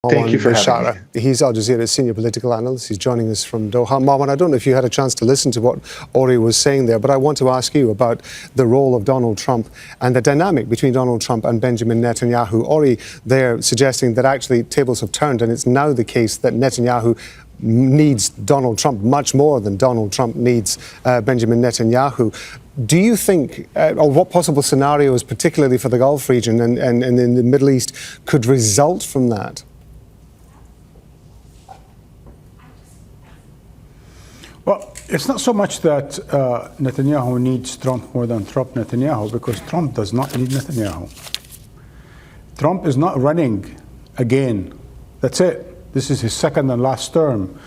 Thank you Marwan for having me. Bishara. He's Al Jazeera's senior political analyst. He's joining us from Doha. Marwan, I don't know if you had a chance to listen to what Ori was saying there, but I want to ask you about the role of Donald Trump and the dynamic between Donald Trump and Benjamin Netanyahu. Ori there suggesting that actually tables have turned and it's now the case that Netanyahu needs Donald Trump much more than Donald Trump needs Benjamin Netanyahu. Do you think, or what possible scenarios, particularly for the Gulf region and in the Middle East, could result from that? Well, it's not so much that Netanyahu needs Trump more than Trump Netanyahu, because Trump does not need Netanyahu. Trump is not running again. That's it. This is his second and last term.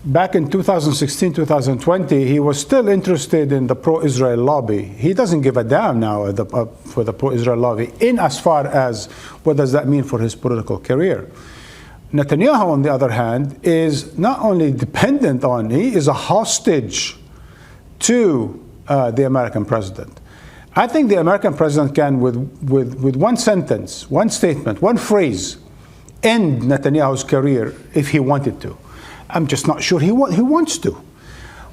Back in 2016, 2020, he was still interested in the pro-Israel lobby. He doesn't give a damn now for the pro-Israel lobby, in as far as what does that mean for his political career. Netanyahu, on the other hand, is not only dependent on, he is a hostage to the American president. I think the American president can, with one sentence, one statement, one phrase, end Netanyahu's career if he wanted to. I'm just not sure he wants to.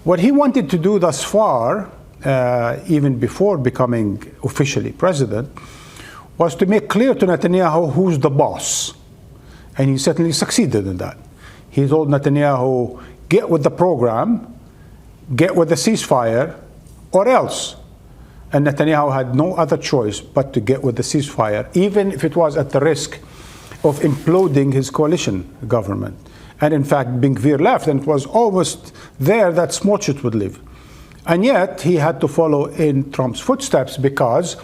What he wanted to do thus far, even before becoming officially president, was to make clear to Netanyahu who's the boss. And he certainly succeeded in that. He told Netanyahu, get with the program, get with the ceasefire, or else. And Netanyahu had no other choice but to get with the ceasefire, even if it was at the risk of imploding his coalition government. And in fact, Ben Gvir left, and it was almost there that Smotrich would live. And yet, he had to follow in Trump's footsteps, because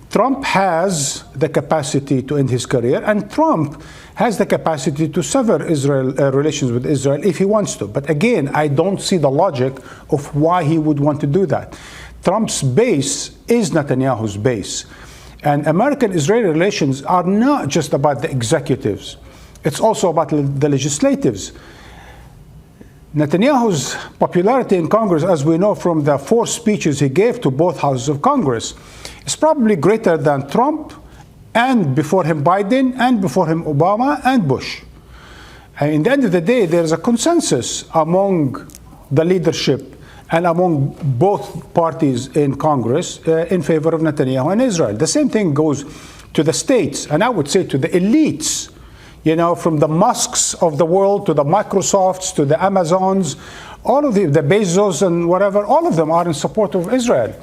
Trump has the capacity to end his career, and Trump has the capacity to sever relations with Israel if he wants to. But again, I don't see the logic of why he would want to do that. Trump's base is Netanyahu's base. And American-Israeli relations are not just about the executives. It's also about the legislatives. Netanyahu's popularity in Congress, as we know from the 4 speeches he gave to both houses of Congress, is probably greater than Trump, and before him Biden, and before him Obama and Bush. And in the end of the day, there's a consensus among the leadership and among both parties in Congress in favor of Netanyahu and Israel. The same thing goes to the states, and I would say to the elites, you know, from the Musks of the world to the Microsofts to the Amazons, all of the Bezos and whatever, all of them are in support of Israel.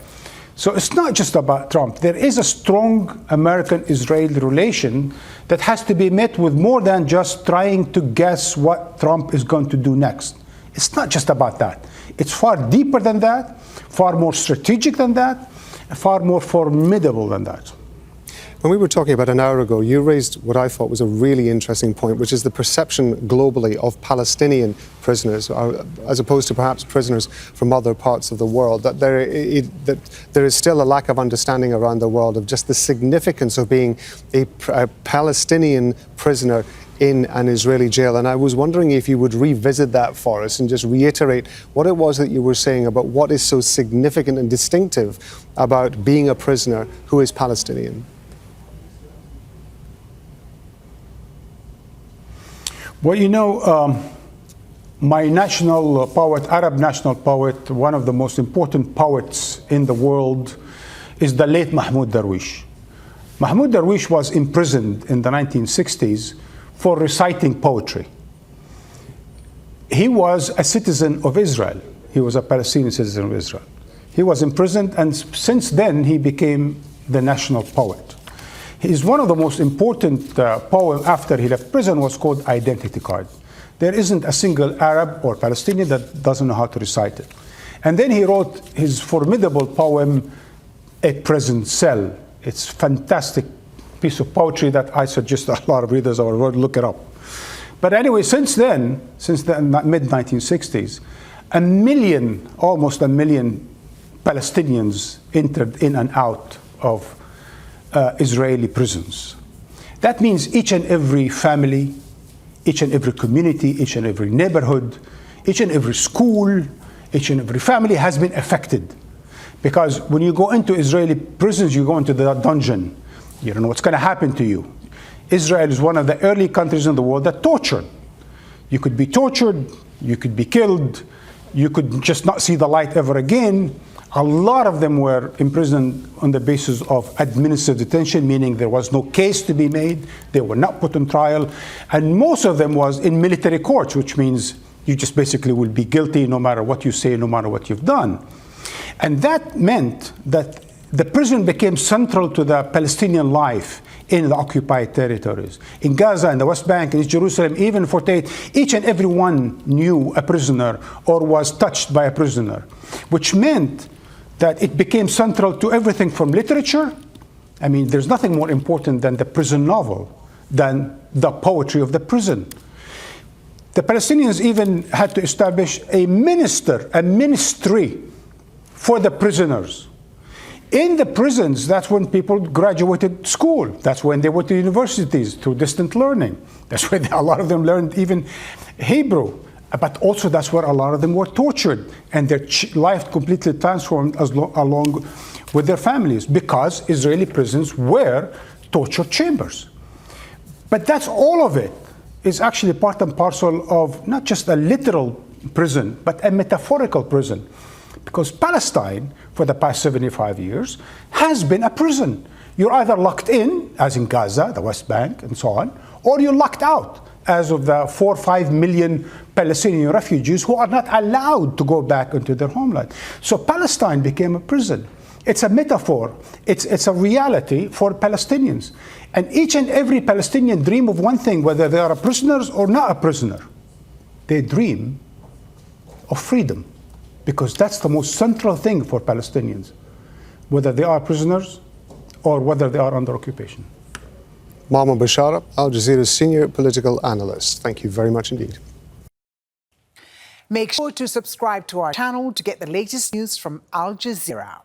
So it's not just about Trump. There is a strong American-Israeli relation that has to be met with more than just trying to guess what Trump is going to do next. It's not just about that. It's far deeper than that, far more strategic than that, far more formidable than that. When we were talking about an hour ago, you raised what I thought was a really interesting point, which is the perception globally of Palestinian prisoners, as opposed to perhaps prisoners from other parts of the world, that there is still a lack of understanding around the world of just the significance of being a Palestinian prisoner in an Israeli jail. And I was wondering if you would revisit that for us and just reiterate what it was that you were saying about what is so significant and distinctive about being a prisoner who is Palestinian. Well, you know, my national poet, Arab national poet, one of the most important poets in the world, is the late Mahmoud Darwish. Mahmoud Darwish was imprisoned in the 1960s for reciting poetry. He was a citizen of Israel. He was a Palestinian citizen of Israel. He was imprisoned, and since then he became the national poet. He's one of the most important poems after he left prison was called Identity Card. There isn't a single Arab or Palestinian that doesn't know how to recite it. And then he wrote his formidable poem, A Prison Cell. It's a fantastic piece of poetry that I suggest a lot of readers of our world look it up. But anyway, since then, since the mid-1960s, almost a million Palestinians entered in and out of Israeli prisons. That means each and every family, each and every community, each and every neighborhood, each and every school, each and every family has been affected. Because when you go into Israeli prisons, you go into the dungeon. You don't know what's going to happen to you. Israel is one of the early countries in the world that tortured. You could be tortured, you could be killed, you could just not see the light ever again. A lot of them were imprisoned on the basis of administrative detention, meaning there was no case to be made, they were not put on trial, and most of them was in military courts, which means you just basically will be guilty no matter what you say, no matter what you've done. And that meant that the prison became central to the Palestinian life in the occupied territories. In Gaza, in the West Bank, in East Jerusalem, even 48, each and every one knew a prisoner or was touched by a prisoner, which meant that it became central to everything from literature. I mean, there's nothing more important than the prison novel, than the poetry of the prison. The Palestinians even had to establish a ministry for the prisoners. In the prisons, that's when people graduated school. That's when they went to universities through distant learning. That's where a lot of them learned even Hebrew. But also that's where a lot of them were tortured and their life completely transformed along with their families, because Israeli prisons were torture chambers. But that's all of it is actually part and parcel of not just a literal prison, but a metaphorical prison. Because Palestine, for the past 75 years, has been a prison. You're either locked in, as in Gaza, the West Bank, and so on, or you're locked out, as of the 4 or 5 million Palestinian refugees who are not allowed to go back into their homeland. So Palestine became a prison. It's a metaphor. It's a reality for Palestinians. And each and every Palestinian dream of one thing, whether they are prisoners or not a prisoner. They dream of freedom, because that's the most central thing for Palestinians, whether they are prisoners or whether they are under occupation. Marwan Bishara, Al Jazeera's senior political analyst. Thank you very much indeed. Make sure to subscribe to our channel to get the latest news from Al Jazeera.